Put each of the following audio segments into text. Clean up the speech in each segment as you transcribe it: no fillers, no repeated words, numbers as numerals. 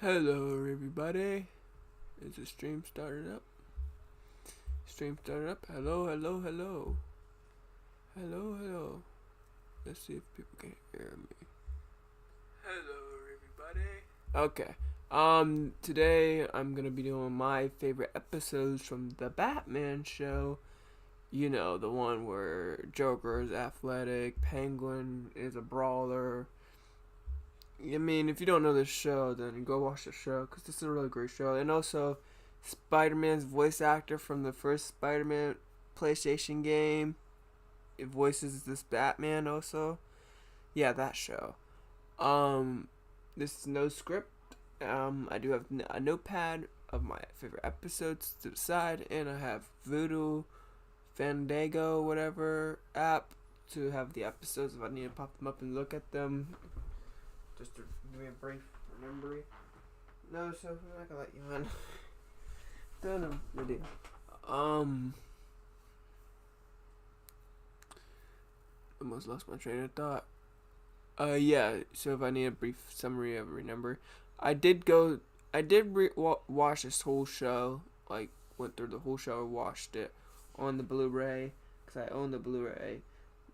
Hello, everybody. Is the stream started up? Stream started up. Hello, hello, hello. Hello, hello. Let's see if people can hear me. Hello, everybody. Okay. Today I'm gonna be doing my favorite episodes from the Batman show. You know, the one where Joker is athletic, Penguin is a brawler. I mean, if you don't know this show, then go watch the show because this is a really great show. And also, Spider-Man's voice actor from the first Spider-Man PlayStation game, it voices this Batman also. Yeah, that show. Um, this is no script. I do have a notepad of my favorite episodes to the side, and I have Voodoo, Fandango, whatever app to have the episodes if I need to pop them up and look at them. Just to give me a brief remembering. No, so I'm not gonna let you on. Done a video. Almost lost my train of thought. Yeah. So if I need a brief summary of remember, I did watch this whole show. Like went through the whole show, watched it on the Blu-ray because I own the Blu-ray.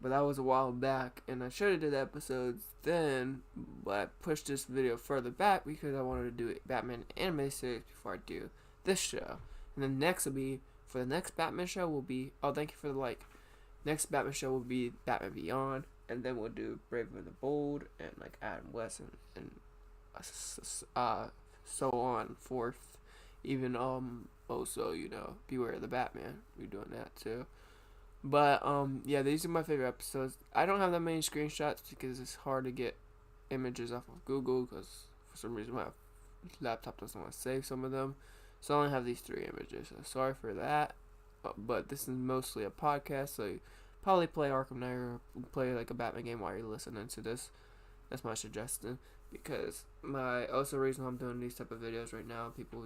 But that was a while back, and I should have did episodes then, but I pushed this video further back because I wanted to do a Batman anime series before I do this show. And then next will be, for the next Batman show will be, oh, thank you for the like. Next Batman show will be Batman Beyond, and then we'll do Brave and the Bold, and like Adam West, and so on forth. Even, also, Beware of the Batman, we're doing that too. But yeah, these are my favorite episodes. I don't have that many screenshots because it's hard to get images off of Google because for some reason my laptop doesn't want to save some of them. So I only have these 3 images. So sorry for that. But this is mostly a podcast, so you probably play Arkham Knight or play like a Batman game while you're listening to this. That's my suggestion because also reason I'm doing these type of videos right now, people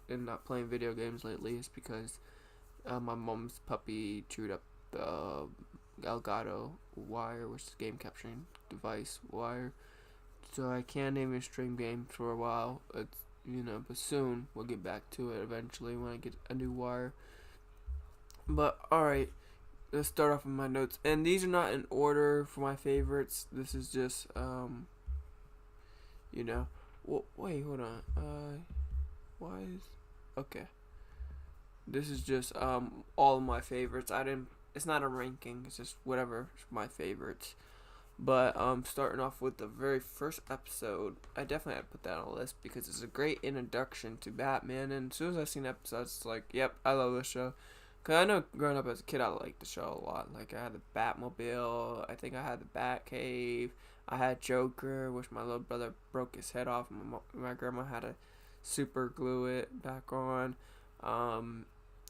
and not playing video games lately, is because my mom's puppy chewed up the Elgato wire, which is game capturing device wire. So I can't even stream games for a while. It's but soon we'll get back to it eventually when I get a new wire. But alright, let's start off with my notes. And these are not in order for my favorites. This is just wait, hold on. Why is okay. This is just all of my favorites. It's not a ranking, it's just whatever my favorites. But starting off with the very first episode, I definitely had to put that on a list because it's a great introduction to Batman. And as soon as I seen episodes, it's like, yep, I love this show. Cause I know growing up as a kid, I liked the show a lot. Like I had the Batmobile, I think I had the Batcave, I had Joker, which my little brother broke his head off. My grandma had to super glue it back on.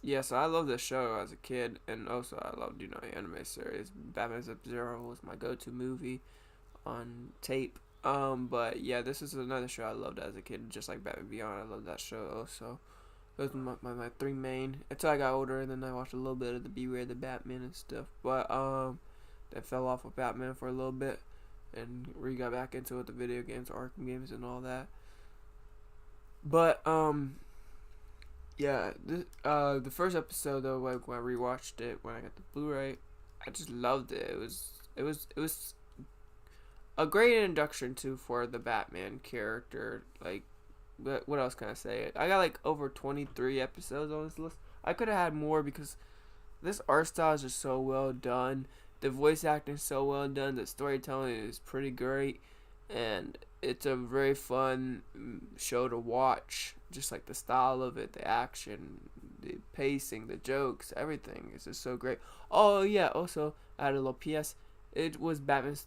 Yeah, so I loved the show as a kid, and also I loved, the anime series. Batman Sub-Zero was my go-to movie on tape. But yeah, this is another show I loved as a kid, just like Batman Beyond. I loved that show also. Those were my 3 main. Until I got older, and then I watched a little bit of the Beware the Batman and stuff. But that fell off with Batman for a little bit, and we got back into it, the video games, Arkham games, and all that. But yeah, the first episode though, like when I rewatched it when I got the Blu-ray, I just loved it. It was a great introduction for the Batman character. Like, what else can I say? I got like over 23 episodes on this list. I could have had more because this art style is just so well done. The voice acting is so well done. The storytelling is pretty great, and it's a very fun show to watch. Just like the style of it, the action, the pacing, the jokes, everything is just so great. Oh yeah, also I had a little PS. It was Batman's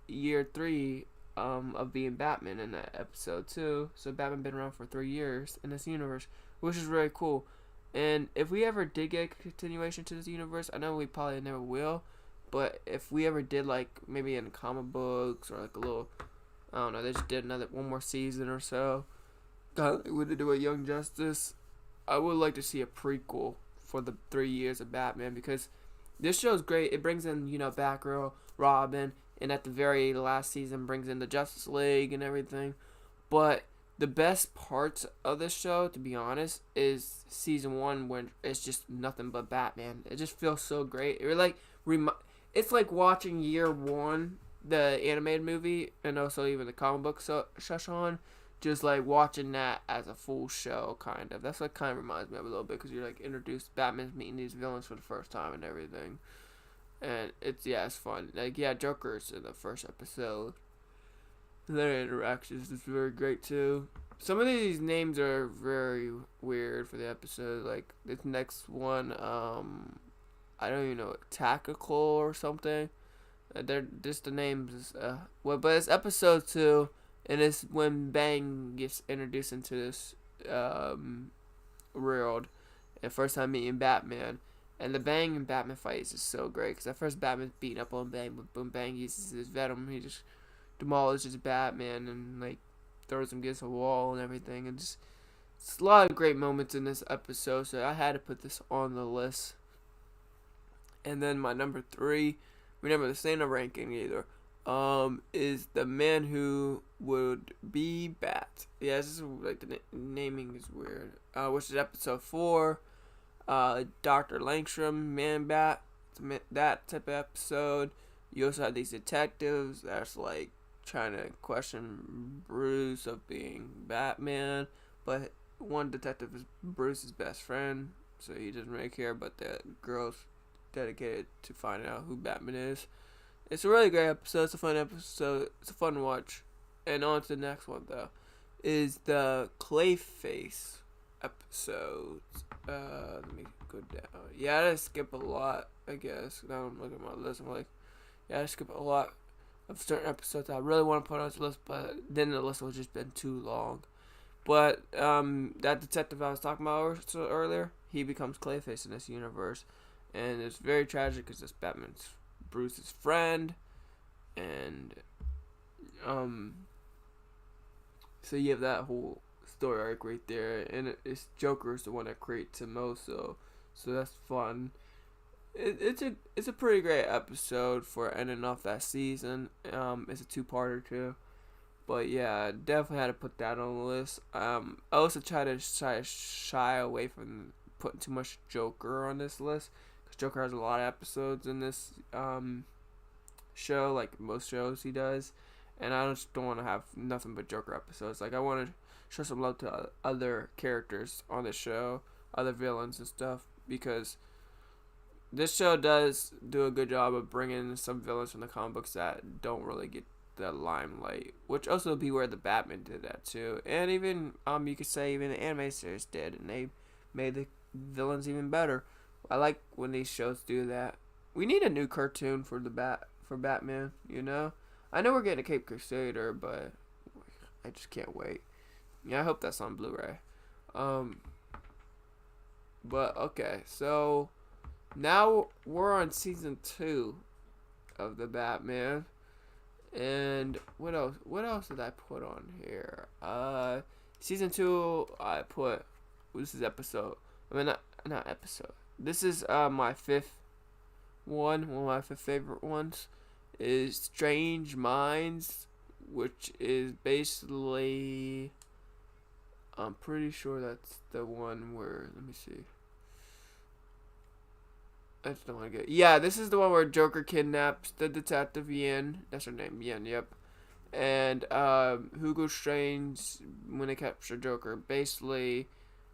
year 3 of being Batman in that episode too. So Batman been around for 3 years in this universe, which is really cool. And if we ever did get a continuation to this universe, I know we probably never will, but if we ever did, like maybe in comic books or like a little, I don't know, they just did one more season or so, would they do a Young Justice? I would like to see a prequel for the 3 years of Batman because this show is great. It brings in, Batgirl, Robin, and at the very last season brings in the Justice League and everything. But the best parts of the show, to be honest, is season one when it's just nothing but Batman. It just feels so great. It's like watching year one, the animated movie, and also even the comic book Shashan. Just like watching that as a full show, kind of. That's what kind of reminds me of a little bit, because you're like introduced, Batman's meeting these villains for the first time and everything. And it's fun. Like, yeah, Joker's in the first episode. Their interactions is very great too. Some of these names are very weird for the episode. Like this next one, I don't even know, Tactical or something. They're just the names. But it's episode 2, and it's when Bang gets introduced into this world, and first time meeting Batman. And the Bang and Batman fight is just so great, because at first Batman's beating up on Bang, but when Bang uses his Venom, he just demolishes Batman and like throws him against a wall and everything. And just it's a lot of great moments in this episode, so I had to put this on the list. And then my number 3, remember this ain't a ranking either, is The Man Who Would Be Bat. Yeah, this is like the naming is weird. Which is episode 4. Dr. Langstrom, Man Bat, that type of episode. You also have these detectives that's like trying to question Bruce of being Batman, but one detective is Bruce's best friend, so he doesn't really care, but the girl's dedicated to finding out who Batman is. It's a really great episode. It's a fun episode. It's a fun watch. And on to the next one, though, is the Clayface episode. Let me go down. Yeah, I didn't skip a lot, I guess. Now I'm looking at my list. I'm like, yeah, I skip a lot of certain episodes I really want to put on this list, but then the list was just been too long. But that detective I was talking about earlier, he becomes Clayface in this universe, and it's very tragic because this Batman's Bruce's friend, and so you have that whole story arc right there, and it's Joker's the one that creates him also, so that's fun. It's a pretty great episode for ending off that season. It's a 2-parter too, but yeah, definitely had to put that on the list. I also try to shy away from putting too much Joker on this list, because Joker has a lot of episodes in this show, like most shows he does, and I just don't want to have nothing but Joker episodes. Like, I want to show some love to other characters on the show, other villains and stuff, because this show does do a good job of bringing some villains from the comic books that don't really get the limelight, which also be where the Batman did that too, and even you could say even the anime series did, and they made the villains even better. I like when these shows do that. We need a new cartoon for Batman, you know. I know we're getting a Cape Crusader, but I just can't wait. Yeah, I hope that's on Blu-ray. But okay, so now we're on season 2 of the Batman, and what else? What else did I put on here? Season 2, I put. This is episode. I mean, not episode. This is my 5th one. One of my 5th favorite ones is Strange Minds, which is basically. I'm pretty sure that's the one where. Let me see. I just don't want to get. Yeah, this is the one where Joker kidnaps the detective Yin. That's her name, Yin. Yep. And Hugo Strange, when they capture Joker, basically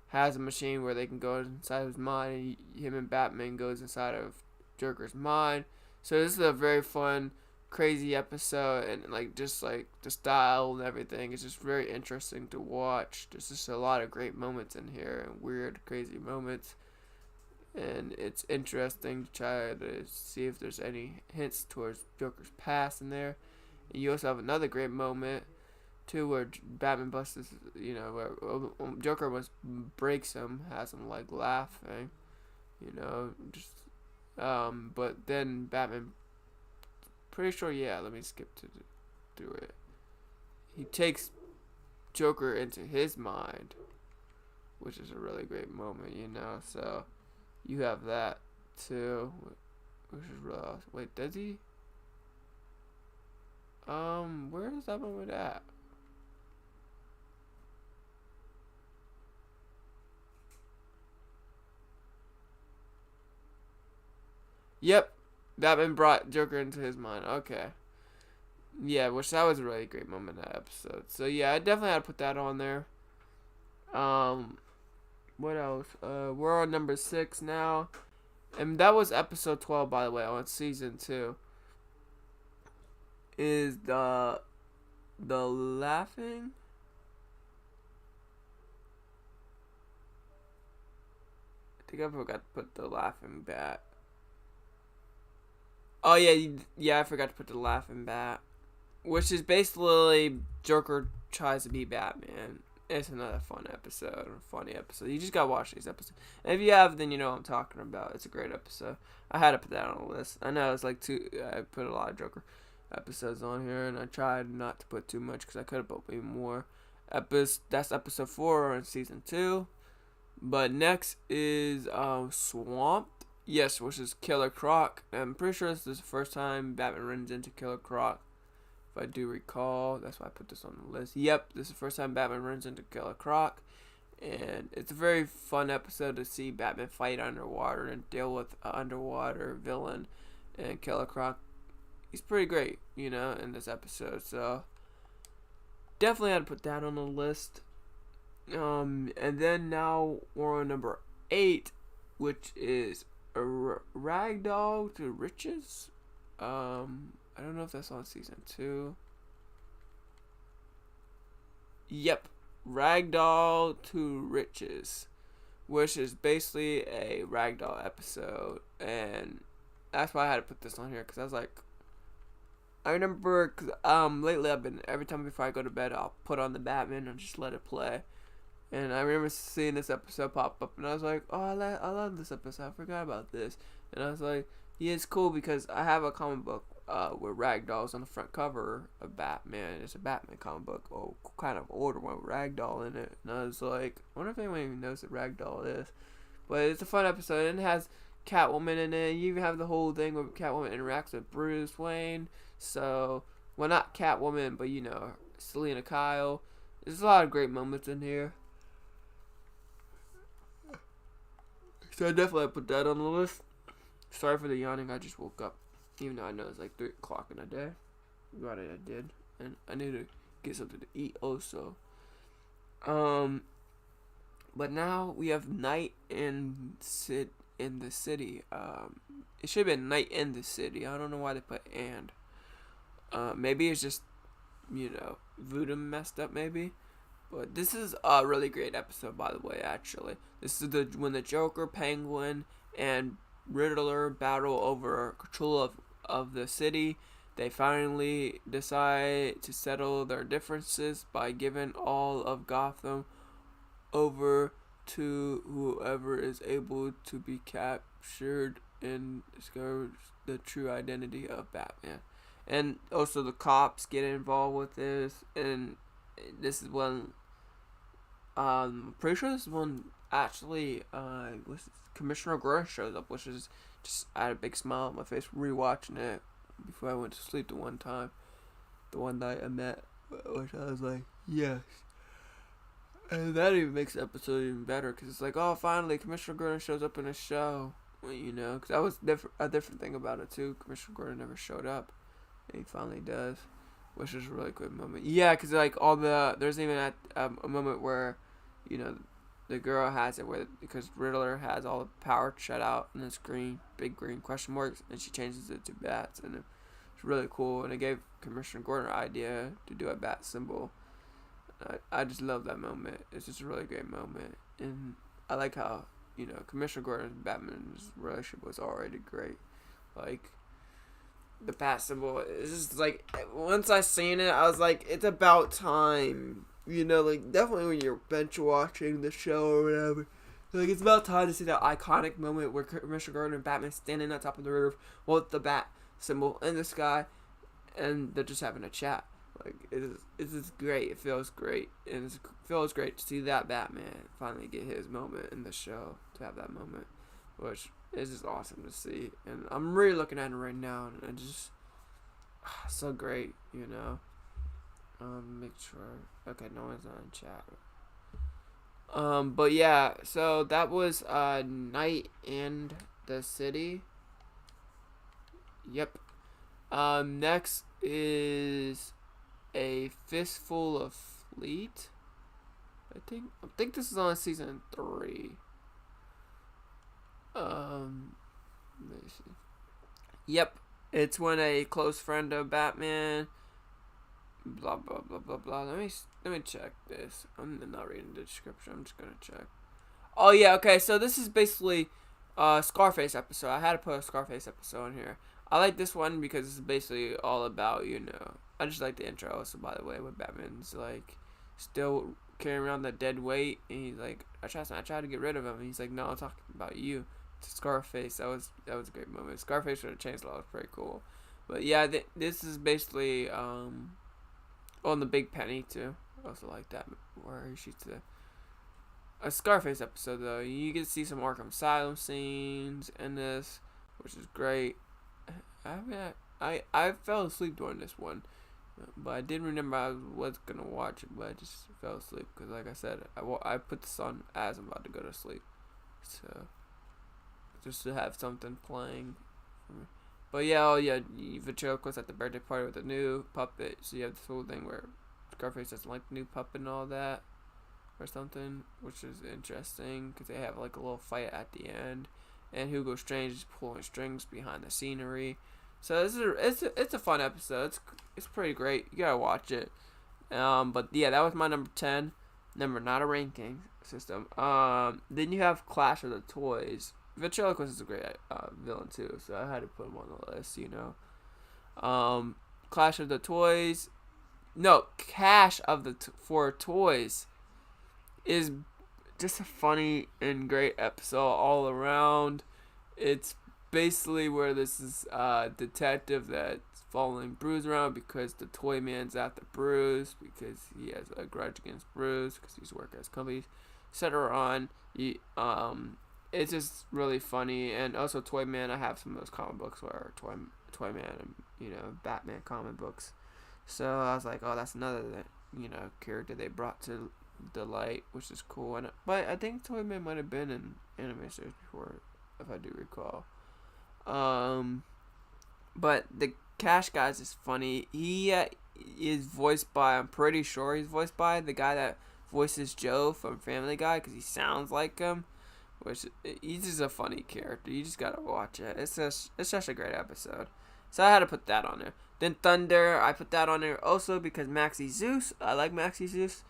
has a machine where they can go inside his mind, and him and Batman goes inside of Joker's mind. So this is a very fun, crazy episode, and like just like the style and everything. It's just very interesting to watch. There's just a lot of great moments in here, and weird, crazy moments. And it's interesting to try to see if there's any hints towards Joker's past in there. And you also have another great moment too, where Batman busts, where Joker almost breaks him, has him like laughing, just but then Batman, pretty sure, yeah. Let me skip through it. He takes Joker into his mind, which is a really great moment, So you have that too, which is really awesome. Wait, does he? Where is that moment at? Yep, Batman brought Joker into his mind. Okay. Yeah, which that was a really great moment in that episode. So yeah, I definitely had to put that on there. Um, what else? We're on number 6 now, and that was episode 12, by the way, on season 2. Is the laughing? I think I forgot to put the laughing bat. Oh yeah, I forgot to put the laughing bat, which is basically Joker tries to be Batman. It's another funny episode. You just gotta watch these episodes. And if you have, then you know what I'm talking about. It's a great episode. I had to put that on the list. I know it's like I put a lot of Joker episodes on here, and I tried not to put too much because I could have put way more. That's episode 4 in season 2. But next is Swamped. Yes, which is Killer Croc. I'm pretty sure this is the first time Batman runs into Killer Croc. If I do recall, that's why I put this on the list. Yep, this is the first time Batman runs into Killer Croc. And it's a very fun episode to see Batman fight underwater and deal with an underwater villain. And Killer Croc, he's pretty great, in this episode. So, definitely had to put that on the list. And then now we're on number 8, which is Ragdoll to Riches. I don't know if that's on season 2. Yep, Ragdoll to Riches, which is basically a Ragdoll episode, and that's why I had to put this on here because I was like, I remember, cause lately I've been every time before I go to bed I'll put on the Batman and just let it play. And I remember seeing this episode pop up, and I was like, oh, I love this episode. I forgot about this. And I was like, yeah, it's cool because I have a comic book with Ragdoll's on the front cover of Batman. It's a Batman comic book, or kind of older one with Ragdoll in it. And I was like, I wonder if anyone even knows what Ragdoll is. But it's a fun episode, and it has Catwoman in it. You even have the whole thing where Catwoman interacts with Bruce Wayne. So, well, not Catwoman, but, Selena Kyle. There's a lot of great moments in here. So I definitely put that on the list. Sorry for the yawning, I just woke up. Even though I know it's like 3 o'clock in the day. Glad I did. And I need to get something to eat also. But now we have Night in the City. It should have been Night in the City. I don't know why they put and. Maybe it's just, Voodoo messed up maybe. But this is a really great episode, by the way, actually. This is when the Joker, Penguin, and Riddler battle over control of the city. They finally decide to settle their differences by giving all of Gotham over to whoever is able to be captured and discover the true identity of Batman. And also the cops get involved with this, and this is when pretty sure this is when actually Commissioner Gordon shows up, which is just I had a big smile on my face rewatching it before I went to sleep the one night I met, which I was like, yes. And that even makes the episode even better because it's like, oh, finally Commissioner Gordon shows up in a show, because that was a different thing about it too. Commissioner Gordon never showed up, and he finally does, which is a really good moment. Yeah, because like there's even a moment where, the girl has it where because Riddler has all the power shut out in this big green question marks, and she changes it to bats, and it's really cool. And it gave Commissioner Gordon an idea to do a bat symbol. I just love that moment. It's just a really great moment, and I like how Commissioner Gordon and Batman's relationship was already great. Like the bat symbol is just like once I seen it, I was like, it's about time. Like definitely when you're bench watching the show or whatever, like it's about time to see that iconic moment where Commissioner Gordon and Batman standing on top of the roof with the bat symbol in the sky, and they're just having a chat. Like it's just great. It feels great, and it feels great to see that Batman finally get his moment in the show. To have that moment, which is just awesome to see, and I'm really looking at it right now, and it's just so great, Make sure. Okay, no one's on chat. But yeah, so that was Night in the City. Yep. Next is A Fistful of Fleet. I think this is on season 3. Let me see. Yep. It's when a close friend of Batman. Blah blah blah blah blah. Let me check this. I'm not reading the description. I'm just gonna check. Oh yeah. Okay. So this is basically Scarface episode. I had to put a Scarface episode in here. I like this one because it's basically all about, I just like the intro also, by the way, when Batman's like still carrying around that dead weight, and he's like, I tried to get rid of him, and he's like, no, I'm talking about you. It's Scarface. That was a great moment. Scarface for the Chainsaw was pretty cool. But yeah, this is basically on the Big Penny too. I also like that where he shoots a Scarface episode though. You get to see some Arkham Asylum scenes in this, which is great. I fell asleep during this one, but I did remember I was gonna watch it, but I just fell asleep because, like I said, I put this on as I'm about to go to sleep, so just to have something playing for me. But yeah, Ventriloquist at the birthday party with a new puppet, so you have this whole thing where Scarface doesn't like the new puppet and all that, or something, which is interesting because they have like a little fight at the end, and Hugo Strange is pulling strings behind the scenery. So it's a fun episode. It's pretty great. You gotta watch it. But yeah, that was my number 10. Number, not a ranking system. Then you have Clash of the Toys. Ventriloquist is a great villain too, so I had to put him on the list. Clash of the Toys. No, Cash of the Four Toys is just a funny and great episode all around. It's basically where this is a detective that's following Bruce around because the Toy Man's after Bruce because he has a grudge against Bruce because he's working at his company, etc. It's just really funny, and also Toy Man. I have some of those comic books where Toy Man and Batman comic books. So I was like, oh, that's another character they brought to the light, which is cool. But I think Toy Man might have been in anime series before, if I do recall. But the Cash Guys is funny. He is voiced by, I'm pretty sure he's voiced by the guy that voices Joe from Family Guy because he sounds like him. Which, he's just a funny character. You just gotta watch it. It's such a great episode. So I had to put that on there. Then Thunder, I put that on there also because Maxie Zeus. I like Maxie Zeus.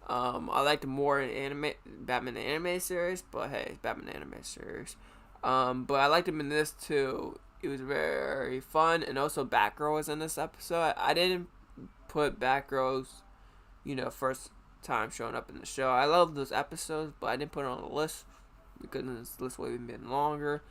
I liked him more in Batman anime series, but hey, it's Batman anime series. But I liked him in this too. It was very fun, and also Batgirl was in this episode. I didn't put Batgirl's, first time showing up in the show. I love those episodes, but I didn't put it on the list because this list would have been longer.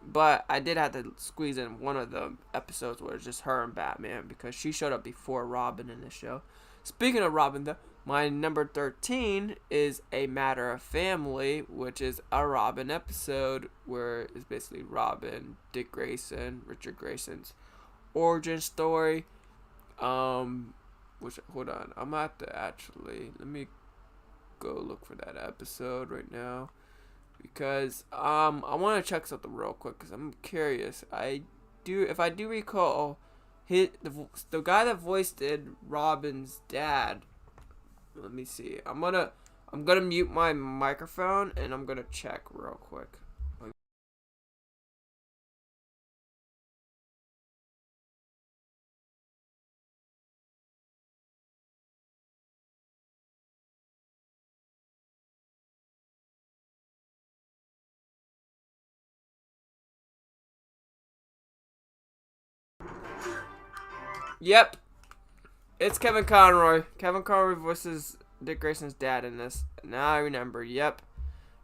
But I did have to squeeze in one of the episodes where it's just her and Batman because she showed up before Robin in the show. Speaking of Robin, though, my number 13 is A Matter of Family, which is a Robin episode where it's basically Robin, Dick Grayson, Richard Grayson's origin story. Which, hold on, I'm gonna have to let me go look for that episode right now. Because I want to check something real quick because I'm curious. If I do recall, the guy that voiced Robin's dad. Let me see. I'm gonna mute my microphone and I'm gonna check real quick. Yep, it's Kevin Conroy. Kevin Conroy voices Dick Grayson's dad in this. Now I remember. Yep,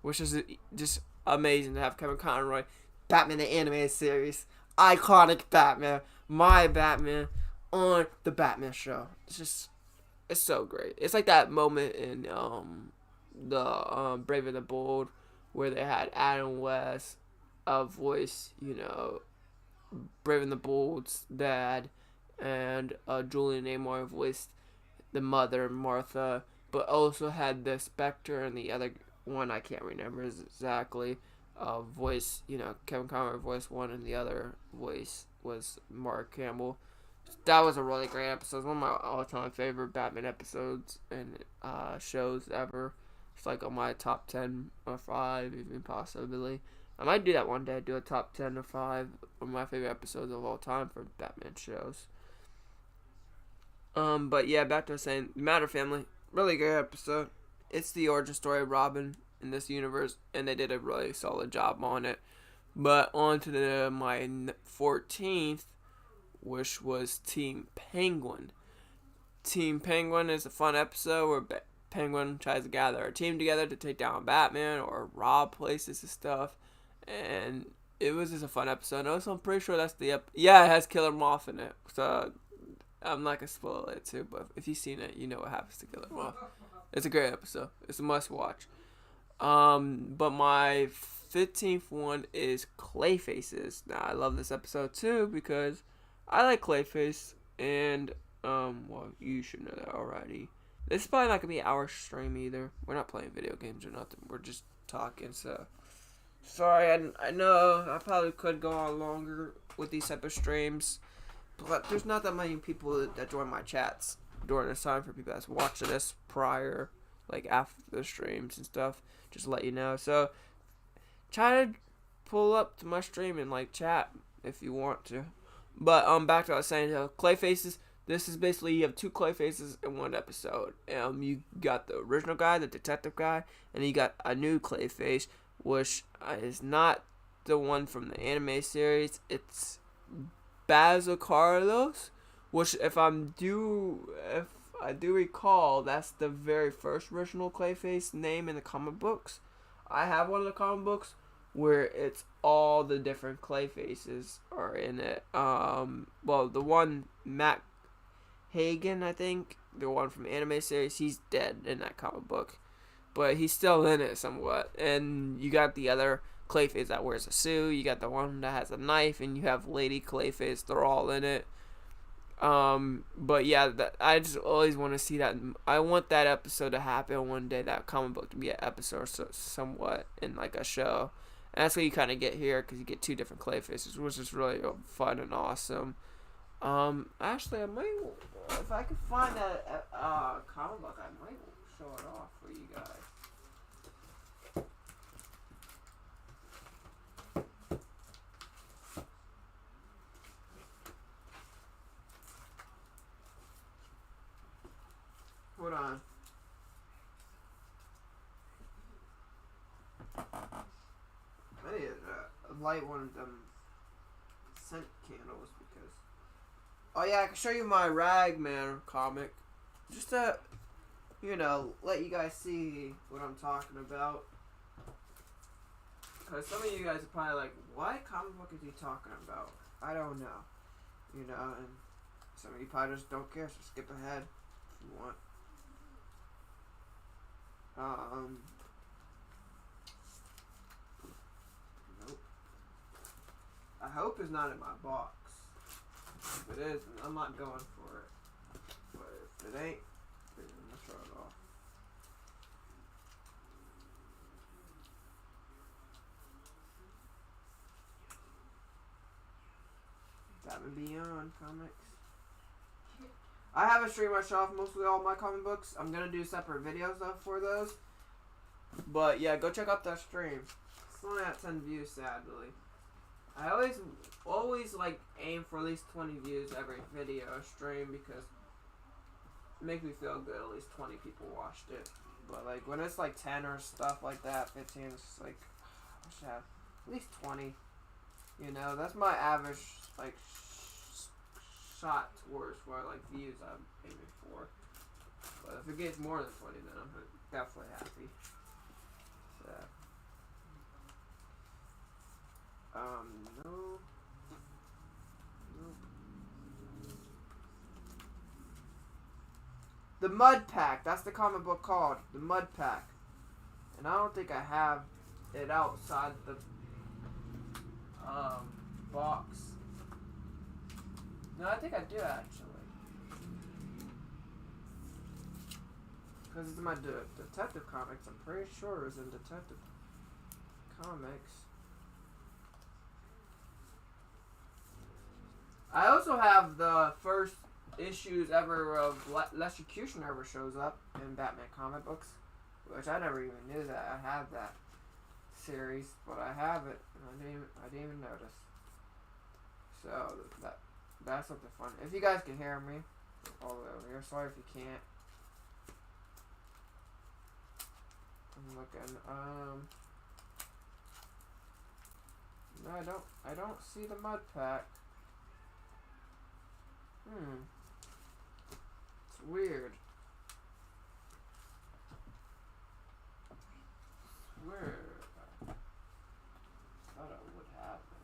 which is just amazing to have Kevin Conroy, Batman the animated series, iconic Batman, my Batman, on the Batman show. It's so great. It's like that moment in the Brave and the Bold where they had Adam West voice, Brave and the Bold's dad, and Julian Amor voiced the mother, Martha, but also had the Spectre and the other one I can't remember exactly voice, Kevin Conroy voice one, and the other voice was Mark Hamill. That was a really great episode. It's one of my all-time favorite Batman episodes and shows ever. It's like on my top 10 or 5, even possibly. I might do that one day. Do a top 10 or 5 of my favorite episodes of all time for Batman shows. But yeah, back to saying, Matter Family, really great episode. It's the origin story of Robin in this universe, and they did a really solid job on it. But on to my 14th, which was Team Penguin. Team Penguin is a fun episode where Penguin tries to gather a team together to take down Batman or rob places and stuff. And it was just a fun episode. Also, I'm pretty sure that's the yeah, it has Killer Moth in it. So I'm not gonna spoil it too, but if you've seen it, you know what happens to Killer Moth. It's a great episode. It's a must watch. But my 15th one is Clayfaces. Now I love this episode too because I like Clayface, and well, you should know that already. This is probably not gonna be our stream either. We're not playing video games or nothing. We're just talking. So sorry. I know I probably could go on longer with these type of streams, but there's not that many people that join my chats during this time for people that's watching this prior, like after the streams and stuff. Just to let you know. So try to pull up to my stream and like chat if you want to. But back to what I was saying, Clayfaces. This is basically you have two Clayfaces in one episode. You got the original guy, the detective guy, and you got a new Clayface, which is not the one from the anime series. It's Basil Carlos, which if I do recall, that's the very first original Clayface name in the comic books. I have one of the comic books where it's all the different Clayfaces are in it. Well, the one Matt Hagen, I think, the one from the anime series, he's dead in that comic book, but he's still in it somewhat. And you got the other Clayface that wears a suit. You got the one that has a knife, and you have Lady Clayface. They're all in it. But yeah, I just always want to see that. I want that episode to happen one day. That comic book to be an episode, somewhat in like a show. And that's what you kind of get here, because you get two different Clayfaces, which is really fun and awesome. Actually, I might, if I could find that comic book, I might show it off for you guys. Hold on. I need to light one of them scent candles because. Oh yeah, I can show you my Ragman comic, just to, let you guys see what I'm talking about. Cause some of you guys are probably like, what comic book is he talking about? I don't know, and some of you probably just don't care, so skip ahead if you want. Nope. I hope it's not in my box. If it is, I'm not going for it. But if it ain't, then I'm gonna throw it off. Batman Beyond comics. I haven't streamed myself mostly all my comic books. I'm gonna do separate videos though for those. But yeah, go check out that stream. It's only at 10 views, sadly. I always like aim for at least 20 views every video or stream because it makes me feel good. At least 20 people watched it. But like when it's like 10 or stuff like that, 15, it's just like I should have at least 20. That's my average like shot towards what like views I'm aiming for. But if it gets more than 20, then I'm definitely happy. So, no. Nope. The Mud Pack. That's the comic book called The Mud Pack. And I don't think I have it outside the box. No, I think I do actually. Because it's in my Detective Comics. I'm pretty sure it was in Detective Comics. also have the first issues ever of Electrocutioner ever shows up in Batman comic books, which I never even knew that I had that series, but I have it, and I didn't even notice. So that's something fun. If you guys can hear me all the way over here, sorry if you can't. I'm looking. No, I don't see the mud pack. It's weird. It's weird. I thought I would have it.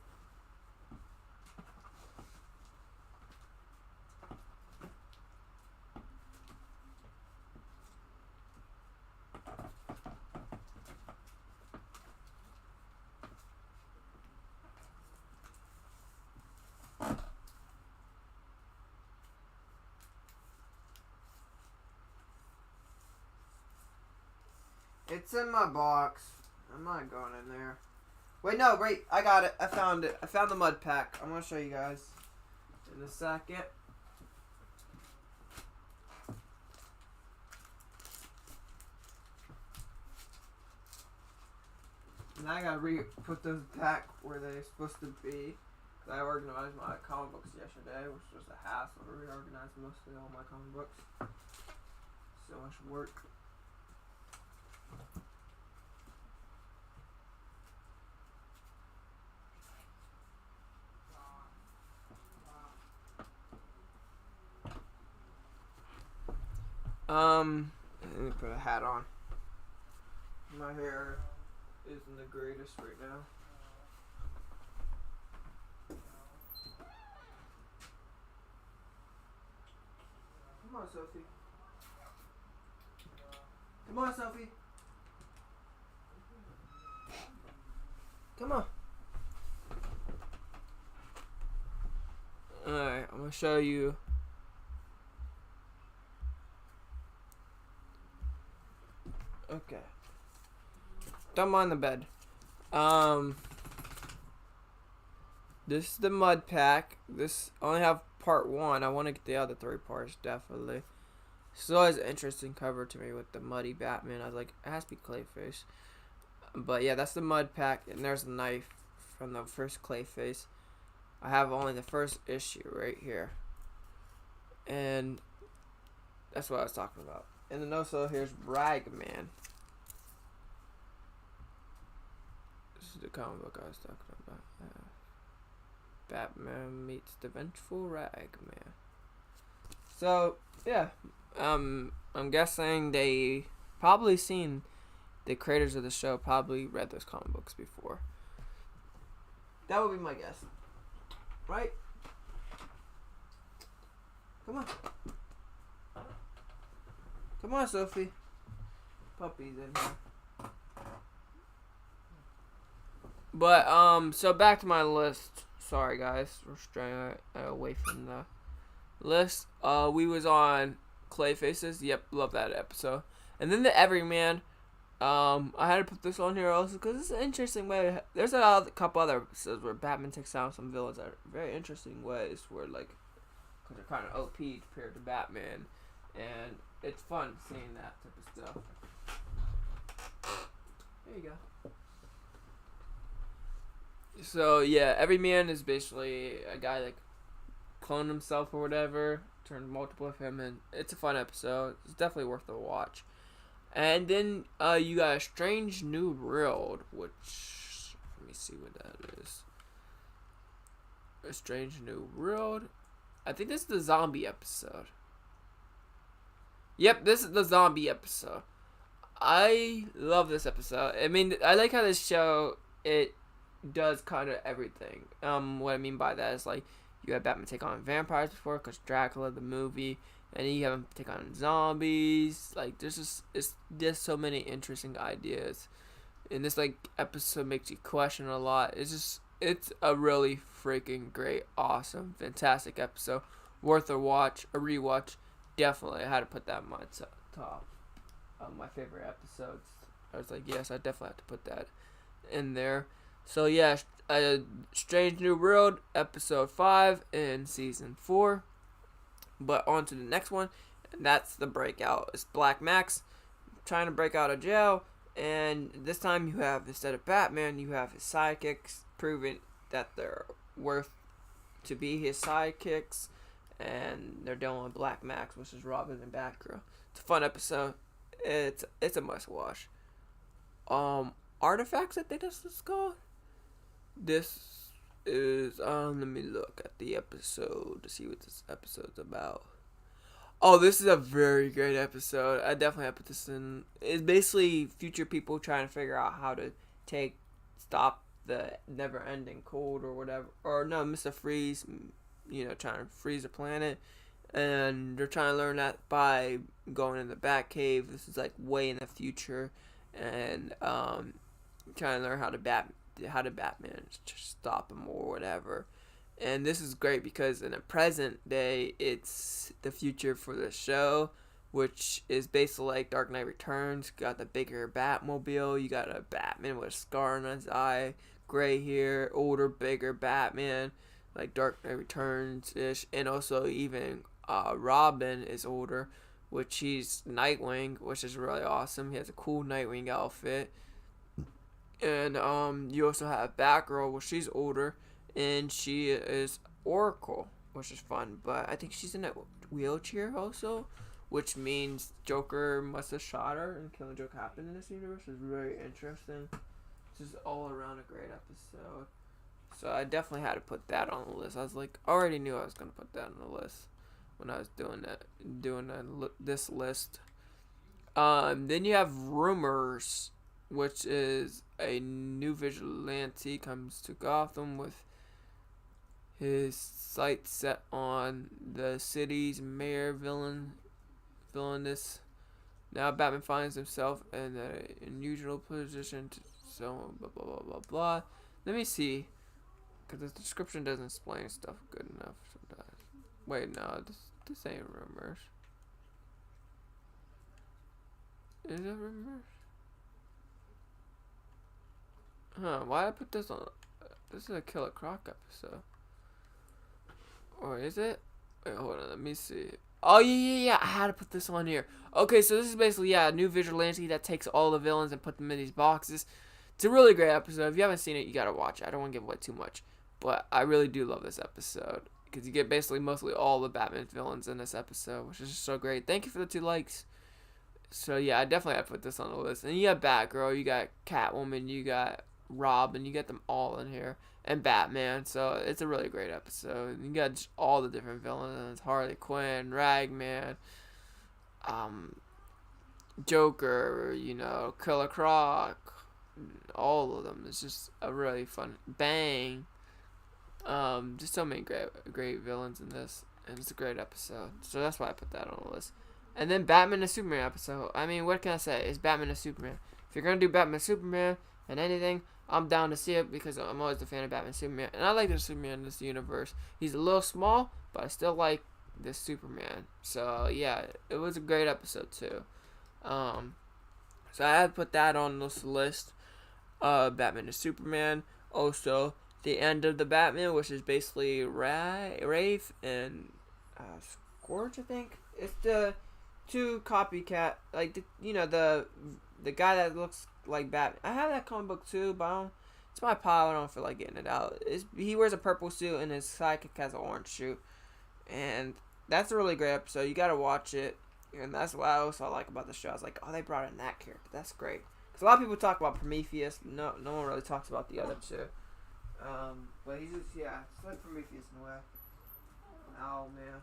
It's in my box. I'm not going in there. Wait, no, wait. I got it. I found it. I found the mud pack. I'm going to show you guys in a second. And I got to put those back where they're supposed to be. I organized my comic books yesterday, which was a hassle to reorganize mostly all my comic books. So much work. Let me put a hat on. My hair isn't the greatest right now. Come on, Sophie. Come on, Sophie. Come on. Alright, I'm gonna show you. Okay. Don't mind the bed. This is the mud pack. This I only have part 1. I want to get the other 3 parts definitely. It's always an interesting cover to me with the muddy Batman. I was like, it has to be Clayface. But yeah, that's the mud pack, and there's a knife from the first Clayface. I have only the first issue right here, and that's what I was talking about. And then also here's Ragman. This is the comic book I was talking about. Batman meets the vengeful Ragman. So yeah, I'm guessing they probably seen the creators of the show probably read those comic books before. That would be my guess, right? Come on. Come on, Sophie. Puppy's in here. But, so back to my list. Sorry, guys. We're straying away from the list. We was on Clayfaces. Yep, love that episode. And then the Everyman. I had to put this on here also because it's an interesting way. There's a couple other episodes where Batman takes down some villains that are very interesting ways. Where, like, because they're kind of OP compared to Batman. And it's fun seeing that type of stuff. There you go. So yeah, Everyman is basically a guy that cloned himself or whatever, turned multiple of him, and it's a fun episode. It's definitely worth a watch. And then you got A Strange New World, which let me see what that is. A Strange New World. I think this is the zombie episode. Yep, this is the zombie episode. I love this episode. I mean, I like how this show, it does kind of everything. What I mean by that is, like, you have Batman take on vampires before, because Dracula, the movie, and then you have him take on zombies. Like, there's just so many interesting ideas. And this, like, episode makes you question a lot. it's a really freaking great, awesome, fantastic episode. Worth a watch, a rewatch. Definitely, I had to put that in my top of my favorite episodes. I was like, yes, I definitely have to put that in there. So yeah, Strange New World, episode 5 in season 4. But on to the next one, and that's the breakout. It's Black Max trying to break out of jail, and this time you have, instead of Batman, you have his sidekicks proving that they're worth to be his sidekicks, and they're dealing with Black Max, which is Robin and Batgirl. It's a fun episode. It's a must watch. Artifacts, I think that's what it's called. This is let me look at the episode to see what this episode's about. Oh, this is a very great episode. I definitely have to put this in. It's basically future people trying to figure out how to stop the never-ending cold or whatever. Or no, Mr. Freeze, trying to freeze the planet. And they're trying to learn that by going in the Batcave. This is like way in the future. And trying to learn how to Batman stop him or whatever. And this is great because in the present day, it's the future for the show, which is basically like Dark Knight Returns. You got the bigger Batmobile. You got a Batman with a scar on his eye, gray hair, older, bigger Batman, like Dark Knight Returns-ish. And also even Robin is older, which he's Nightwing, which is really awesome. He has a cool Nightwing outfit. And you also have Batgirl, which she's older, and she is Oracle, which is fun. But I think she's in a wheelchair also, which means Joker must have shot her, and Killing Joke happened in this universe. It's very interesting. This is all around a great episode. So I definitely had to put that on the list. I was like, already knew I was gonna put that on the list when I was doing this list. Then you have Rumors, which is a new vigilante comes to Gotham with his sights set on the city's mayor villainous. Now Batman finds himself in an unusual position to so blah blah blah blah blah. Let me see, because the description doesn't explain stuff good enough sometimes. Wait, no, this ain't Rumors. Is it Rumors? Huh, why did I put this on? This is a Killer Croc episode. Or is it? Wait, hold on, let me see. Oh, yeah, I had to put this on here. Okay, so this is basically, a new vigilante that takes all the villains and put them in these boxes. It's a really great episode. If you haven't seen it, you gotta watch it. I don't want to give away too much. But I really do love this episode. Because you get basically mostly all the Batman villains in this episode, which is just so great. Thank you for the 2 likes. So, yeah, I definitely have to put this on the list. And you got Batgirl, you got Catwoman, you got Robin, you get them all in here, and Batman. So it's a really great episode. You got just all the different villains: Harley Quinn, Ragman, Joker, Killer Croc, all of them. It's just a really fun Bang. Just so many great villains in this, and it's a great episode. So that's why I put that on the list. And then Batman and Superman episode. I mean, what can I say? It's Batman and Superman. If you're gonna do Batman and Superman and anything, I'm down to see it because I'm always a fan of Batman and Superman. And I like the Superman in this universe. He's a little small, but I still like this Superman. So, yeah, it was a great episode, too. So I had to put that on this list. Batman and Superman. Also, the end of the Batman, which is basically Rafe and Scourge, I think. It's the 2 copycat, like, the guy that looks like Batman. I have that comic book too, but it's my pile. I don't feel like getting it out. He wears a purple suit and his sidekick has an orange suit. And that's a really great episode. You gotta watch it. And that's what I also like about the show. I was like, oh, they brought in that character. That's great. Because a lot of people talk about Prometheus. No one really talks about the other 2. But he's just, it's like Prometheus in a way. Oh, man.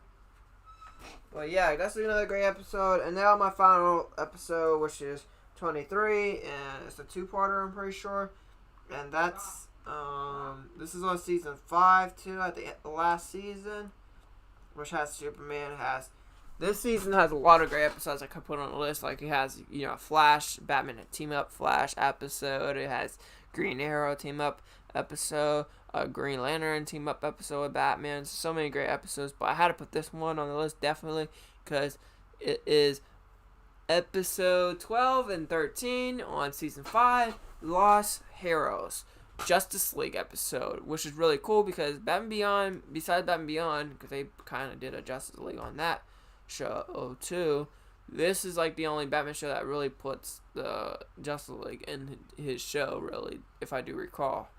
But yeah, that's another great episode. And now my final episode, which is 23, and it's a 2-parter, I'm pretty sure. And that's this is on season 5 too, at the last season, which has Superman. This season has a lot of great episodes I could put on the list. Like, it has Flash, Batman and Team Up Flash episode. It has Green Arrow Team Up episode, Green Lantern Team Up episode with Batman. So many great episodes, but I had to put this one on the list definitely because it is episode 12 and 13 on season 5, Los Heroes. Justice League episode, which is really cool because Batman Beyond, besides Batman Beyond, because they kind of did a Justice League on that show too, this is like the only Batman show that really puts the Justice League in his show, really, if I do recall,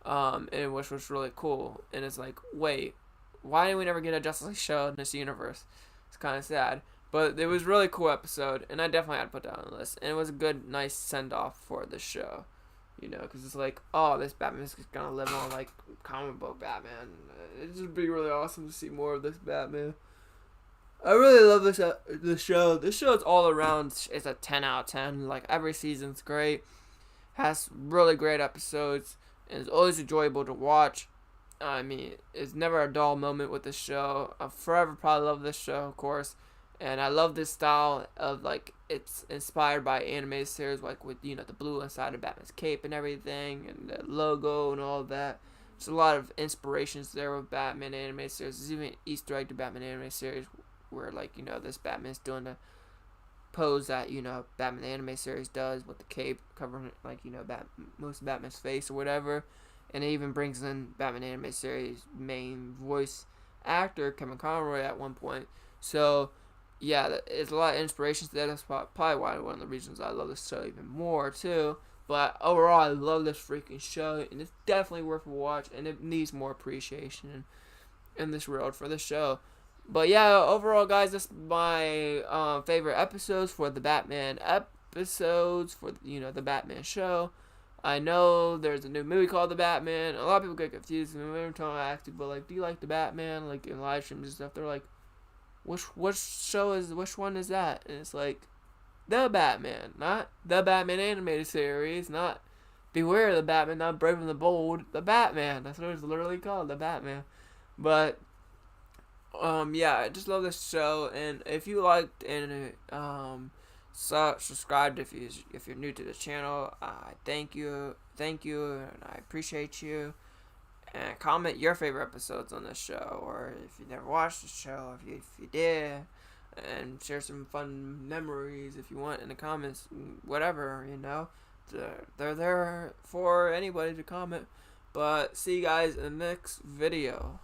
and which was really cool. And it's like, wait, why didn't we never get a Justice League show in this universe? It's kind of sad. But it was a really cool episode, and I definitely had to put that on the list. And it was a good, nice send-off for the show. You know, because it's like, oh, this Batman is going to live on, like, comic book Batman. It'd just be really awesome to see more of this Batman. I really love this show. This show is all around, it's a 10 out of 10. Like, every season's great. Has really great episodes. And it's always enjoyable to watch. I mean, it's never a dull moment with this show. I'll forever probably love this show, of course. And I love this style of, like, it's inspired by animated series, like with, you know, the blue inside of Batman's cape and everything, and the logo and all of that. There's a lot of inspirations there with Batman animated series. There's even an Easter egg to Batman animated series where, like, you know, this Batman's doing the pose that, you know, Batman the animated series does with the cape covering, like, you know, most of Batman's face or whatever. And it even brings in Batman animated series main voice actor, Kevin Conroy, at one point. So, yeah, it's a lot of inspirations to that. That's probably one of the reasons I love this show even more, too. But overall, I love this freaking show, and it's definitely worth a watch, and it needs more appreciation in this world for the show. But yeah, overall, guys, that's my favorite episodes for the Batman episodes for, you know, the Batman show. I know there's a new movie called The Batman. A lot of people get confused. And every time I ask people, like, do you like The Batman? Like, in live streams and stuff, they're like, which one is that? And it's like, The Batman, not the Batman animated series, not Beware the Batman, not Brave and the Bold, The Batman. That's what it's literally called, The Batman. But yeah, I just love this show, and if you liked and subscribed if you're new to the channel, thank you, and I appreciate you. And comment your favorite episodes on this show, or if you never watched the show, if you did, and share some fun memories if you want in the comments, whatever, you know. They're there for anybody to comment. But see you guys in the next video.